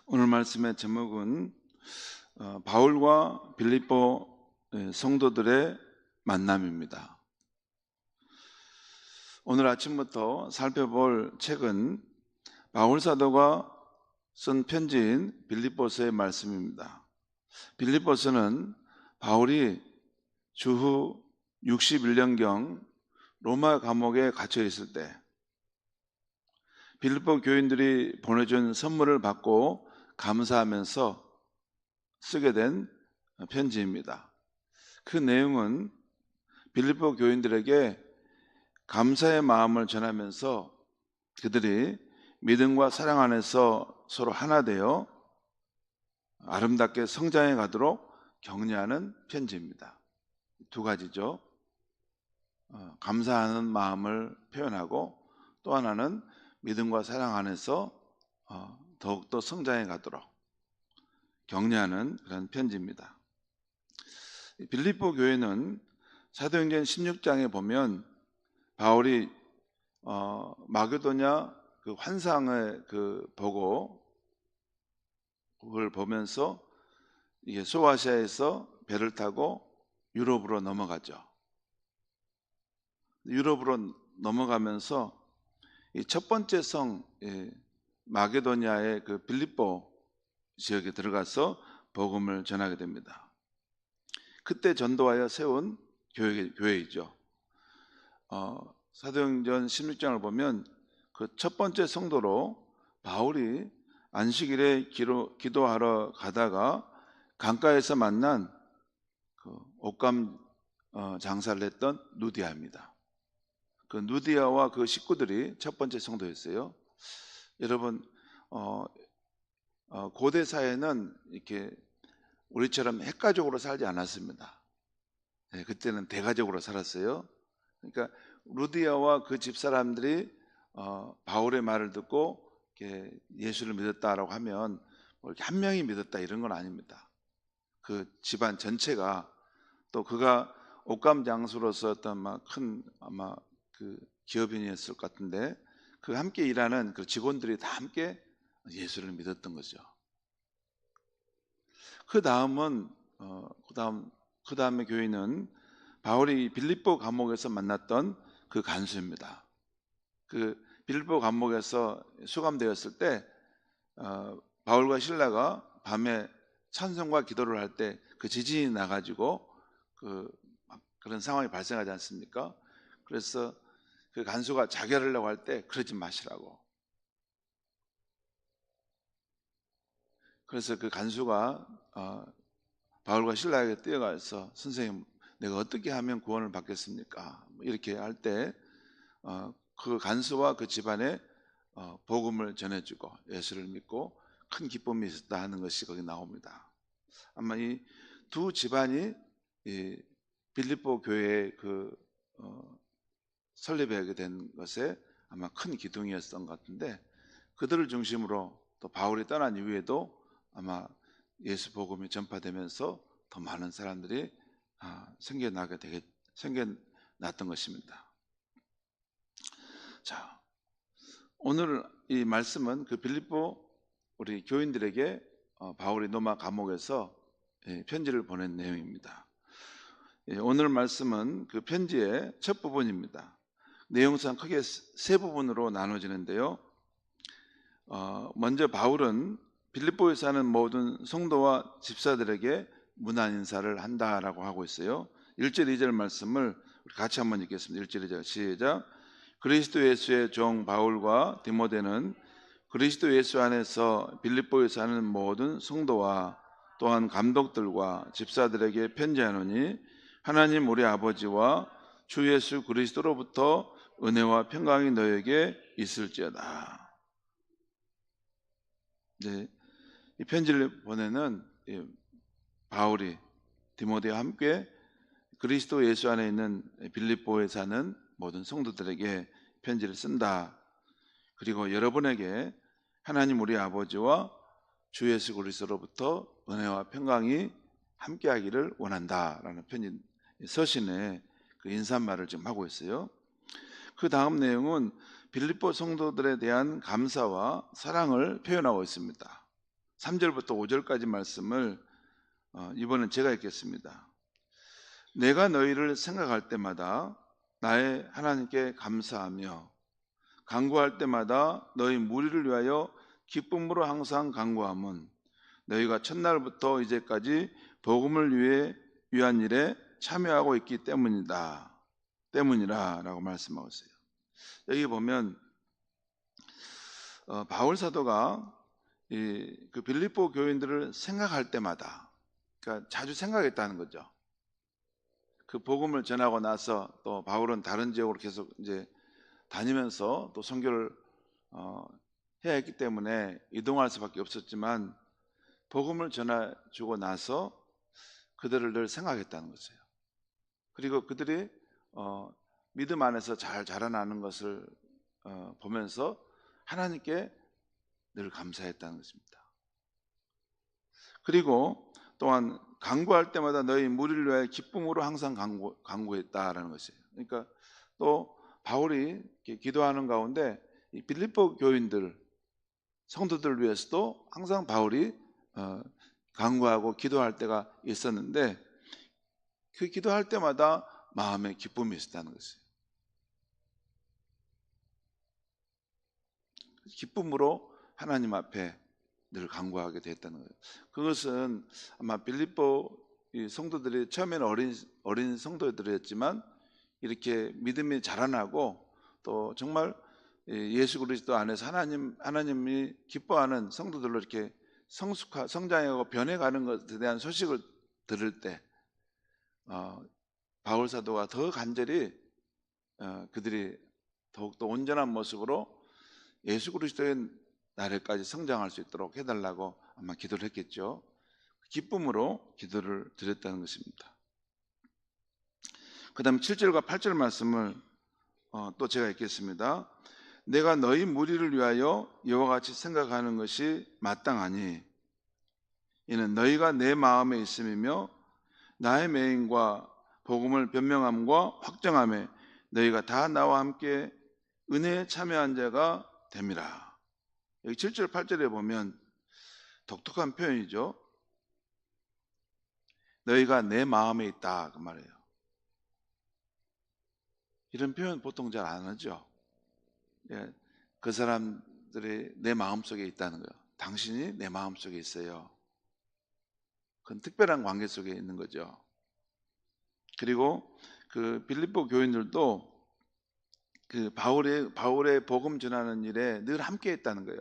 오늘 말씀의 제목은 바울과 빌립보 성도들의 만남입니다. 오늘 아침부터 살펴볼 책은 바울 사도가 쓴 편지인 빌립보서의 말씀입니다. 빌립보서는 바울이 주후 61년경 로마 감옥에 갇혀 있을 때 빌립보 교인들이 보내준 선물을 받고 감사하면서 쓰게 된 편지입니다. 그 내용은 빌립보 교인들에게 감사의 마음을 전하면서 그들이 믿음과 사랑 안에서 서로 하나 되어 아름답게 성장해 가도록 격려하는 편지입니다. 두 가지죠. 감사하는 마음을 표현하고 또 하나는 믿음과 사랑 안에서 더욱더 성장해 가도록 격려하는 그런 편지입니다. 빌립보 교회는 사도행전 16장에 보면 바울이 마게도냐 그 환상을 보고 그걸 보면서 이게 소아시아에서 배를 타고 유럽으로 넘어가죠. 유럽으로 넘어가면서 이 첫 번째 성 마게도냐의 그 빌립보 지역에 들어가서 복음을 전하게 됩니다. 그때 전도하여 세운 교회이죠. 사도행전 16장을 보면 그 첫 번째 성도로 바울이 안식일에 기도하러 가다가 강가에서 만난 그 옷감 장사를 했던 누디아입니다. 그 누디아와 그 식구들이 첫 번째 성도였어요. 여러분 고대 사회는 이렇게 우리처럼 핵가족으로 살지 않았습니다. 그때는 대가족으로 살았어요. 그러니까 루디아와 그 집사람들이 바울의 말을 듣고 이렇게 예수를 믿었다라고 하면 뭐 이렇게 한 명이 믿었다 이런 건 아닙니다. 그 집안 전체가 또 그가 옷감 장수로서 어떤 큰 아마 그 기업인이었을 것 같은데 그 함께 일하는 그 직원들이 다 함께 예수를 믿었던 거죠. 그 다음에 교회는 바울이 빌립보 감옥에서 만났던 그 간수입니다. 그 빌립보 감옥에서 수감되었을 때 바울과 실라가 밤에 찬송과 기도를 할 때 그 지진이 나가지고 그런 상황이 발생하지 않습니까? 그래서 그 간수가 자결하려고 할 때 그러지 마시라고. 그래서 그 간수가 바울과 신라에게 뛰어가서 선생님 내가 어떻게 하면 구원을 받겠습니까? 이렇게 할 때 그 간수와 그 집안에 복음을 전해주고 예수를 믿고 큰 기쁨이 있었다 하는 것이 거기 나옵니다. 아마 이 두 집안이 이 빌립보 교회의 설립하게 된 것에 아마 큰 기둥이었던 것 같은데 그들을 중심으로 또 바울이 떠난 이후에도 아마 예수 복음이 전파되면서 더 많은 사람들이 생겨났던 것입니다. 자, 오늘 이 말씀은 그 빌립보 우리 교인들에게 바울이 로마 감옥에서 편지를 보낸 내용입니다. 오늘 말씀은 그 편지의 첫 부분입니다. 내용상 크게 세 부분으로 나눠지는데요. 먼저 바울은 빌립보에 사는 모든 성도와 집사들에게 문안 인사를 한다라고 하고 있어요. 1절 2절 말씀을 같이 한번 읽겠습니다. 1절 2절 시작. 그리스도 예수의 종 바울과 디모데는 그리스도 예수 안에서 빌립보에 사는 모든 성도와 또한 감독들과 집사들에게 편지하노니 하나님 우리 아버지와 주 예수 그리스도로부터 은혜와 평강이 너에게 있을지어다. 네, 이 편지를 보내는 바울이 디모데와 함께 그리스도 예수 안에 있는 빌립보에 사는 모든 성도들에게 편지를 쓴다. 그리고 여러분에게 하나님 우리 아버지와 주 예수 그리스도로부터 은혜와 평강이 함께하기를 원한다라는 서신의 그 인사말을 지금 하고 있어요. 그 다음 내용은 빌립보 성도들에 대한 감사와 사랑을 표현하고 있습니다. 3절부터 5절까지 말씀을 이번엔 제가 읽겠습니다. 내가 너희를 생각할 때마다 나의 하나님께 감사하며 간구할 때마다 너희 무리를 위하여 기쁨으로 항상 간구함은 너희가 첫날부터 이제까지 복음을 위한 일에 참여하고 있기 때문이라 라고 말씀하고 있어요. 여기 보면 바울 사도가 그 빌립보 교인들을 생각할 때마다, 그러니까 자주 생각했다는 거죠. 그 복음을 전하고 나서 또 바울은 다른 지역으로 계속 이제 다니면서 또 선교를 해야 했기 때문에 이동할 수밖에 없었지만 복음을 전해주고 나서 그들을 늘 생각했다는 것이에요. 그리고 그들이 믿음 안에서 잘 자라나는 것을 보면서 하나님께 늘 감사했다는 것입니다. 그리고 또한 간구할 때마다 너희 무리를 위하여 기쁨으로 항상 간구했다라는 것이에요. 그러니까 또 바울이 기도하는 가운데 이 빌립보 교인들, 성도들을 위해서도 항상 바울이 간구하고 기도할 때가 있었는데 그 기도할 때마다 마음에 기쁨이 있었다는 것이에요. 기쁨으로 하나님 앞에 늘 간구하게 됐다는 거예요. 그것은 아마 빌립보 성도들이 처음에는 어린 성도들이었지만 이렇게 믿음이 자라나고 또 정말 예수 그리스도 안에서 하나님이 기뻐하는 성도들로 이렇게 성장하고 변해가는 것에 대한 소식을 들을 때 바울 사도가 더 간절히 그들이 더욱더 온전한 모습으로 예수 그리스도의 나라까지 성장할 수 있도록 해달라고 아마 기도를 했겠죠. 기쁨으로 기도를 드렸다는 것입니다. 그 다음 7절과 8절 말씀을 또 제가 읽겠습니다. 내가 너희 무리를 위하여 이와 같이 생각하는 것이 마땅하니 이는 너희가 내 마음에 있음이며 나의 매임과 복음을 변명함과 확정함에 너희가 다 나와 함께 은혜에 참여한 자가 됨이라. 여기 7절 8절에 보면 독특한 표현이죠. 너희가 내 마음에 있다 그 말이에요. 이런 표현 보통 잘 안 하죠. 예, 그 사람들이 내 마음속에 있다는 거예요. 당신이 내 마음속에 있어요. 그건 특별한 관계 속에 있는 거죠. 그리고 그 빌립보 교인들도 그 바울의 복음 전하는 일에 늘 함께 했다는 거예요.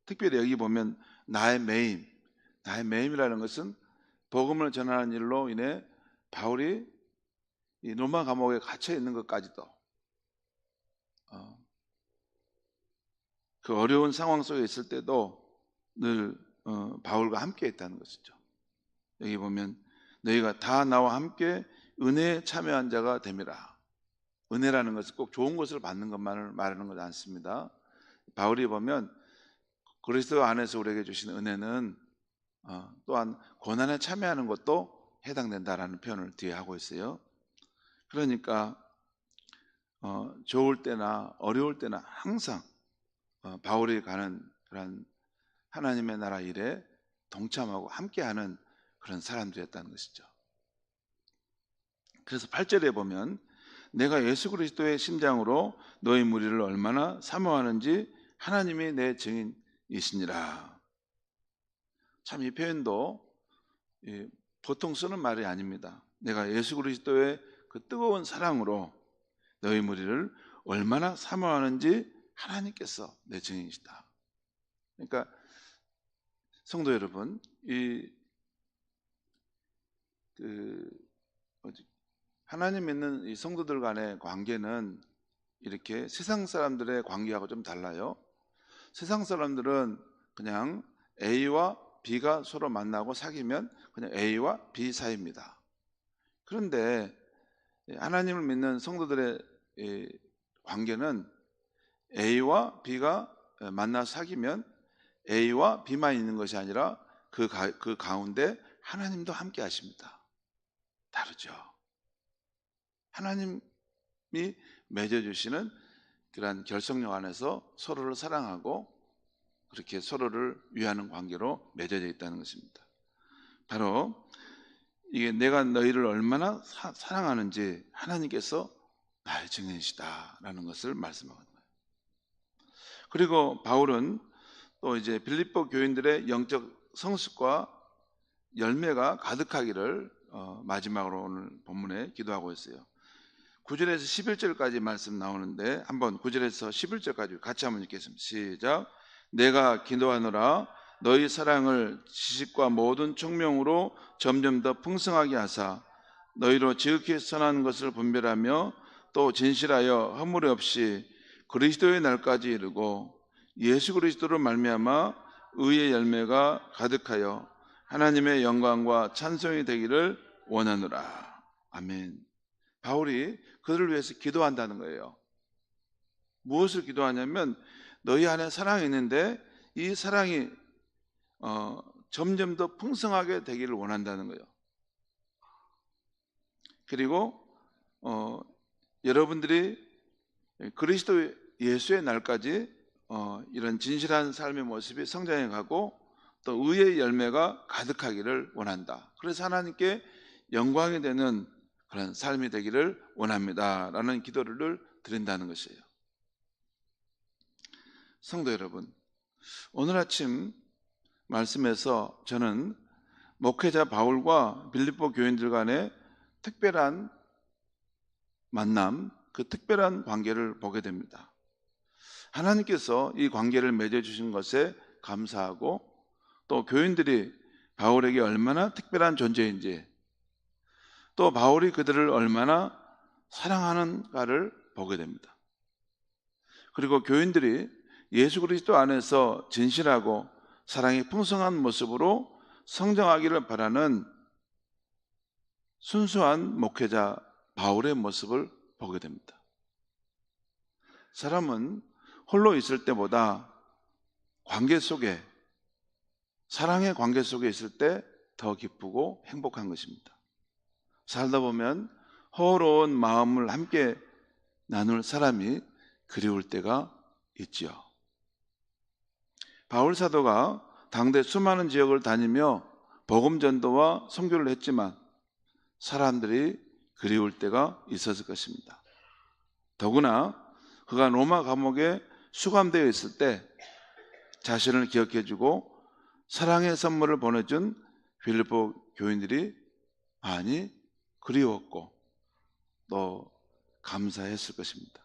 특별히 여기 보면 나의 매임이라는 것은 복음을 전하는 일로 인해 바울이 이 로마 감옥에 갇혀 있는 것까지도 그 어려운 상황 속에 있을 때도 늘 바울과 함께 했다는 것이죠. 여기 보면 너희가 다 나와 함께 은혜에 참여한 자가 됨이라. 은혜라는 것은 꼭 좋은 것을 받는 것만을 말하는 것이 않습니다. 바울이 보면 그리스도 안에서 우리에게 주신 은혜는 또한 고난에 참여하는 것도 해당된다라는 표현을 뒤에 하고 있어요. 그러니까 좋을 때나 어려울 때나 항상 바울이 가는 그런 하나님의 나라 일에 동참하고 함께하는 그런 사람들이었다는 것이죠. 그래서 8절에 보면 내가 예수 그리스도의 심장으로 너희 무리를 얼마나 사모하는지 하나님이 내 증인이시니라. 참 이 표현도 보통 쓰는 말이 아닙니다. 내가 예수 그리스도의 그 뜨거운 사랑으로 너희 무리를 얼마나 사모하는지 하나님께서 내 증인이시다. 그러니까 성도 여러분, 하나님 믿는 이 성도들 간의 관계는 이렇게 세상 사람들의 관계하고 좀 달라요. 세상 사람들은 그냥 A와 B가 서로 만나고 사귀면 그냥 A와 B 사이입니다. 그런데 하나님을 믿는 성도들의 관계는 A와 B가 만나서 사귀면 A와 B만 있는 것이 아니라 그 가운데 하나님도 함께 하십니다. 다르죠. 하나님이 맺어주시는 그러한 결속력 안에서 서로를 사랑하고 그렇게 서로를 위하는 관계로 맺어져 있다는 것입니다. 바로 이게 내가 너희를 얼마나 사랑하는지 하나님께서 나의 증인이시다라는 것을 말씀하는 거예요. 그리고 바울은 또 이제 빌립보 교인들의 영적 성숙과 열매가 가득하기를 마지막으로 오늘 본문에 기도하고 있어요. 9절에서 11절까지 말씀 나오는데 한번 9절에서 11절까지 같이 한번 읽겠습니다. 시작. 내가 기도하노라 너희 사랑을 지식과 모든 총명으로 점점 더 풍성하게 하사 너희로 지극히 선한 것을 분별하며 또 진실하여 허물이 없이 그리스도의 날까지 이르고 예수 그리스도로 말미암아 의의 열매가 가득하여 하나님의 영광과 찬송이 되기를 원하노라. 아멘. 바울이 그들을 위해서 기도한다는 거예요. 무엇을 기도하냐면 너희 안에 사랑이 있는데 이 사랑이 점점 더 풍성하게 되기를 원한다는 거예요. 그리고 여러분들이 그리스도 예수의 날까지 이런 진실한 삶의 모습이 성장해 가고 또 의의 열매가 가득하기를 원한다. 그래서 하나님께 영광이 되는 그런 삶이 되기를 원합니다 라는 기도를 드린다는 것이에요. 성도 여러분, 오늘 아침 말씀에서 저는 목회자 바울과 빌립보 교인들 간의 특별한 만남, 그 특별한 관계를 보게 됩니다. 하나님께서 이 관계를 맺어주신 것에 감사하고 또 교인들이 바울에게 얼마나 특별한 존재인지 또 바울이 그들을 얼마나 사랑하는가를 보게 됩니다. 그리고 교인들이 예수 그리스도 안에서 진실하고 사랑이 풍성한 모습으로 성장하기를 바라는 순수한 목회자 바울의 모습을 보게 됩니다. 사람은 홀로 있을 때보다 관계 속에, 사랑의 관계 속에 있을 때 더 기쁘고 행복한 것입니다. 살다 보면 허로운 마음을 함께 나눌 사람이 그리울 때가 있지요. 바울 사도가 당대 수많은 지역을 다니며 복음 전도와 선교를 했지만 사람들이 그리울 때가 있었을 것입니다. 더구나 그가 로마 감옥에 수감되어 있을 때 자신을 기억해주고 사랑의 선물을 보내준 빌립보 교인들이 많이 그리웠고 또 감사했을 것입니다.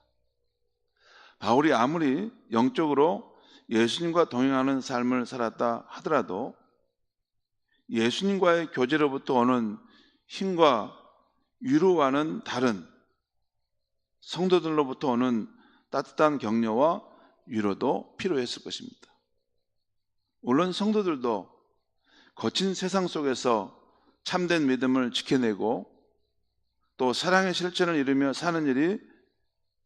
바울이 아무리 영적으로 예수님과 동행하는 삶을 살았다 하더라도 예수님과의 교제로부터 오는 힘과 위로와는 다른 성도들로부터 오는 따뜻한 격려와 위로도 필요했을 것입니다. 물론 성도들도 거친 세상 속에서 참된 믿음을 지켜내고 또 사랑의 실천을 이루며 사는 일이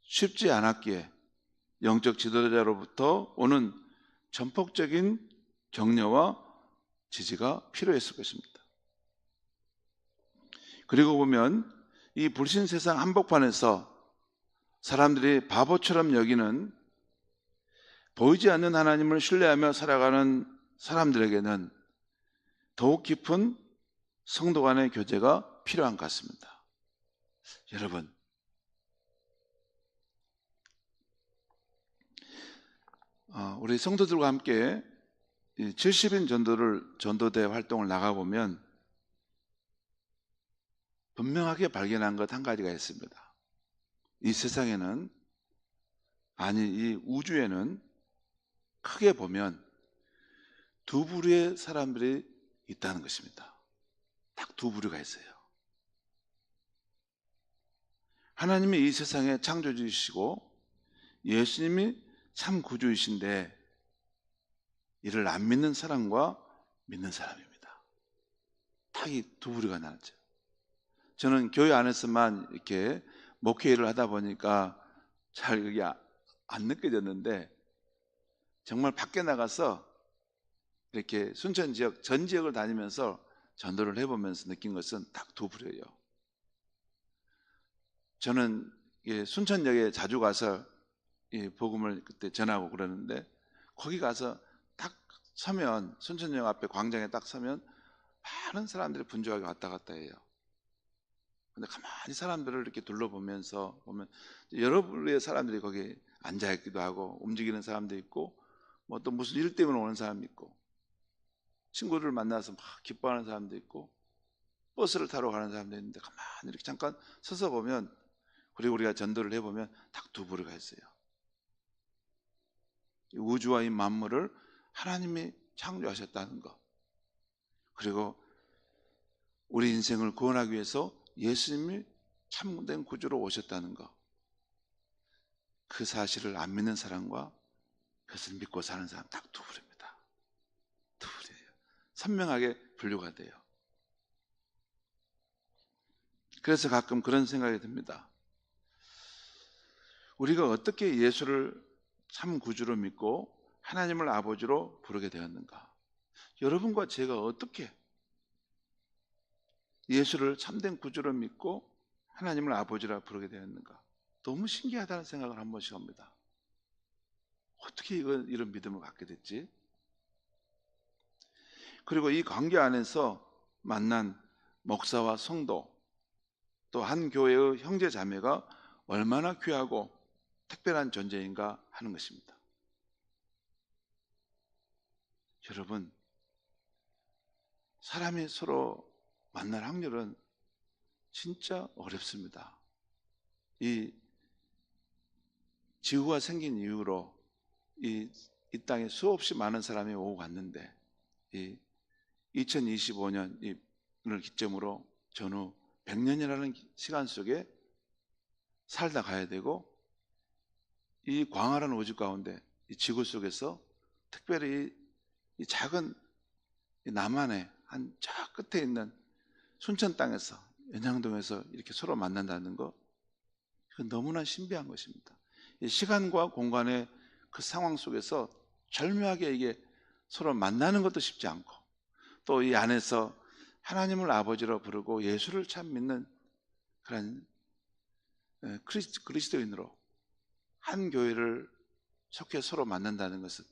쉽지 않았기에 영적 지도자로부터 오는 전폭적인 격려와 지지가 필요했을 것입니다. 그리고 보면 이 불신 세상 한복판에서 사람들이 바보처럼 여기는 보이지 않는 하나님을 신뢰하며 살아가는 사람들에게는 더욱 깊은 성도 간의 교제가 필요한 것 같습니다. 여러분, 우리 성도들과 함께 70인 전도대 활동을 나가보면 분명하게 발견한 것 한 가지가 있습니다. 이 세상에는, 아니 이 우주에는 크게 보면 두 부류의 사람들이 있다는 것입니다. 딱 두 부류가 있어요. 하나님이 이 세상에 창조주이시고 예수님이 참 구주이신데 이를 안 믿는 사람과 믿는 사람입니다. 딱 이 두 부류가 나죠. 저는 교회 안에서만 이렇게 목회 일을 하다 보니까 잘 그게 안 느껴졌는데 정말 밖에 나가서 이렇게 순천 지역 전 지역을 다니면서 전도를 해보면서 느낀 것은 딱 두 부류예요. 저는 순천역에 자주 가서 복음을 그때 전하고 그러는데 거기 가서 서면 순천역 앞에 광장에 딱 서면 많은 사람들이 분주하게 왔다 갔다 해요. 근데 가만히 사람들을 이렇게 둘러보면서 보면 여러 부류의 사람들이 거기 앉아 있기도 하고 움직이는 사람도 있고 뭐 또 무슨 일 때문에 오는 사람도 있고 친구를 만나서 막 기뻐하는 사람도 있고 버스를 타러 가는 사람도 있는데 가만히 이렇게 잠깐 서서 보면, 그리고 우리가 전도를 해보면 딱 두 부류가 있어요. 이 우주와 이 만물을 하나님이 창조하셨다는 것, 그리고 우리 인생을 구원하기 위해서 예수님이 참된 구주로 오셨다는 것, 그 사실을 안 믿는 사람과 그것을 믿고 사는 사람 딱 두 부류입니다. 두 부류예요. 선명하게 분류가 돼요. 그래서 가끔 그런 생각이 듭니다. 우리가 어떻게 예수를 참 구주로 믿고 하나님을 아버지로 부르게 되었는가? 여러분과 제가 어떻게 예수를 참된 구주로 믿고 하나님을 아버지라 부르게 되었는가? 너무 신기하다는 생각을 한 번씩 합니다. 어떻게 이런 믿음을 갖게 됐지? 그리고 이 관계 안에서 만난 목사와 성도, 또 한 교회의 형제 자매가 얼마나 귀하고 특별한 존재인가 하는 것입니다. 여러분, 사람이 서로 만날 확률은 진짜 어렵습니다. 이 지구가 생긴 이후로 이 땅에 수없이 많은 사람이 오고 갔는데, 이 2025년을 기점으로 전후 100년이라는 시간 속에 살다 가야 되고, 이 광활한 우주 가운데 이 지구 속에서 특별히 이 작은 남한의 한 저 끝에 있는 순천 땅에서, 연양동에서 이렇게 서로 만난다는 거, 이건 너무나 신비한 것입니다. 이 시간과 공간의 그 상황 속에서 절묘하게 이게 서로 만나는 것도 쉽지 않고, 또 이 안에서 하나님을 아버지로 부르고 예수를 참 믿는 그런 그리스도인으로 한 교회를 속해 서로 만난다는 것은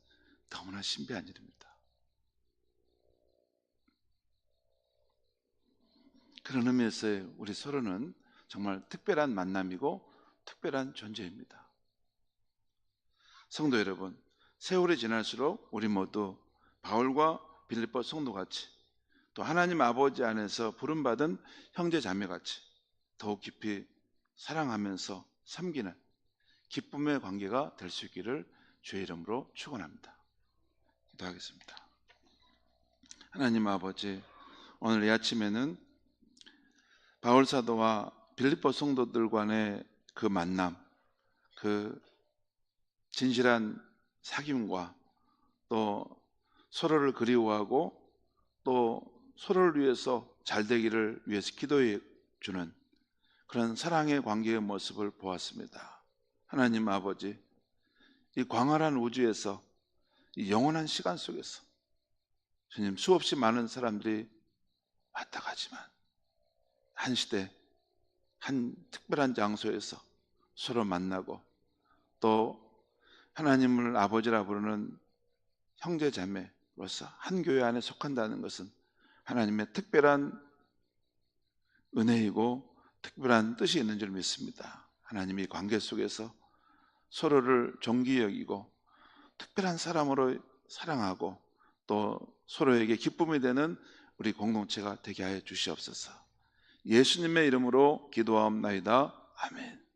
너무나 신비한 일입니다. 그런 의미에서 우리 서로는 정말 특별한 만남이고 특별한 존재입니다. 성도 여러분, 세월이 지날수록 우리 모두 바울과 빌립보 성도같이, 또 하나님 아버지 안에서 부름받은 형제 자매같이 더욱 깊이 사랑하면서 섬기는 기쁨의 관계가 될 수 있기를 주의 이름으로 축원합니다. 기도하겠습니다. 하나님 아버지, 오늘 이 아침에는 바울 사도와 빌립보 성도들 간의 그 만남, 그 진실한 사귐과 또 서로를 그리워하고 또 서로를 위해서 잘 되기를 위해서 기도해 주는 그런 사랑의 관계의 모습을 보았습니다. 하나님 아버지, 이 광활한 우주에서, 이 영원한 시간 속에서 주님, 수없이 많은 사람들이 왔다 가지만 한 시대, 한 특별한 장소에서 서로 만나고 또 하나님을 아버지라 부르는 형제 자매로서 한 교회 안에 속한다는 것은 하나님의 특별한 은혜이고 특별한 뜻이 있는 줄 믿습니다. 하나님이 관계 속에서 서로를 존귀 여기고 특별한 사람으로 사랑하고 또 서로에게 기쁨이 되는 우리 공동체가 되게 하여 주시옵소서. 예수님의 이름으로 기도하옵나이다. 아멘.